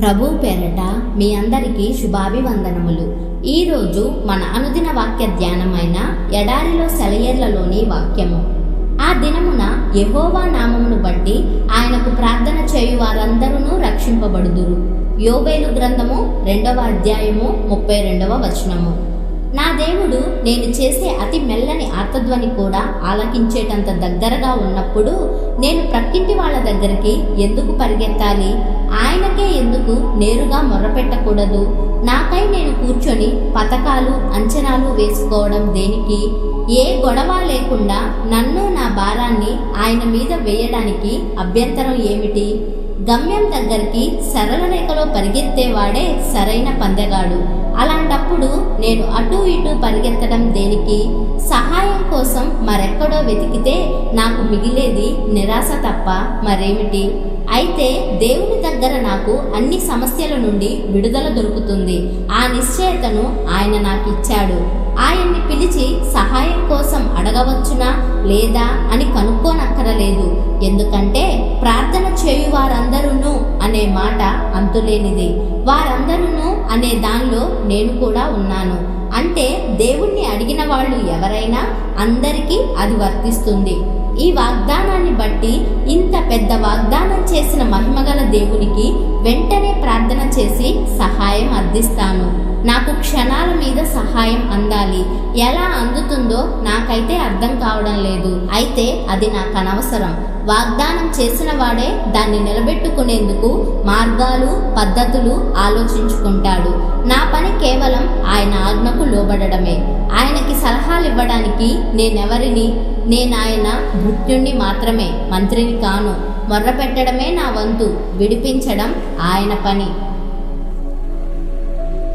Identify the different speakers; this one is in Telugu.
Speaker 1: ప్రభు పేరట మీ అందరికీ శుభాభివందనములు. ఈరోజు మన అనుదిన వాక్య ధ్యానమైన ఎడారిలో సెలయేర్లలోని వాక్యము. ఆ దినమున యెహోవా నామమును బట్టి ఆయనకు ప్రార్థన చేయు వారందరూ రక్షింపబడుదురు. యోబేలు గ్రంథము 2వ అధ్యాయము 32వ వచనము. నా దేవుడు నేను చేసే అతి మెల్లని ఆర్తధ్వని కూడా ఆలకించేటంత దగ్గరగా ఉన్నప్పుడు నేను ప్రక్కింటి వాళ్ళ దగ్గరికి ఎందుకు పరిగెత్తాలి? ఆయనకే ఎందుకు నేరుగా మొర్రపెట్టకూడదు? నాకై నేను కూర్చొని పథకాలు అంచనాలు వేసుకోవడం దేనికి? ఏ గొడవ లేకుండా నన్ను నా భారాన్ని ఆయన మీద వేయడానికి అభ్యంతరం ఏమిటి? గమ్యం దగ్గరికి సరళ రేఖలో పరిగెత్తేవాడే సరైన పందెగాడు. అలాంటప్పుడు నేను అటూ ఇటూ పరిగెత్తడం దేనికి? సహాయం కోసం మరెక్కడో వెతికితే నాకు మిగిలేది నిరాశ తప్ప మరేమిటి? అయితే దేవుని దగ్గర నాకు అన్ని సమస్యల నుండి విడుదల దొరుకుతుంది. ఆ నిశ్చయతను ఆయన నాకు ఇచ్చాడు. ఆయన్ని పిలిచి సహాయం కోసం అడగవచ్చునా లేదా అని కనుక్కోనక్కరలేదు. ఎందుకంటే ప్రార్థన చేయు వారందరూ అనే మాట అంతులేనిది. వారందరూ అనే దానిలో నేను కూడా ఉన్నాను. అంటే దేవుణ్ణి అడిగిన వాళ్ళు ఎవరైనా అందరికీ అది వర్తిస్తుంది. ఈ వాగ్దానాన్ని బట్టి ఇంత పెద్ద వాగ్దానం చేసిన మహిమగల దేవునికి వెంటనే ప్రార్థన చేసి సహాయం అర్థిస్తాను. నాకు క్షణాల మీద సహాయం అందాలి. ఎలా అందుతుందో నాకైతే అర్థం కావడం లేదు. అయితే అది నాకు అనవసరం. వాగ్దానం చేసిన వాడే దాన్ని నిలబెట్టుకునేందుకు మార్గాలు పద్ధతులు ఆలోచించుకుంటాడు. నా పని కేవలం ఆయన ఆజ్ఞకు లోబడడమే. ఆయనకి సలహాలు ఇవ్వడానికి నేనెవరిని? నేనాయన భృత్యుణ్ణి మాత్రమే, మంత్రిని కాను. మొర్రపెట్టడమే నా వంతు, విడిపించడం ఆయన పని.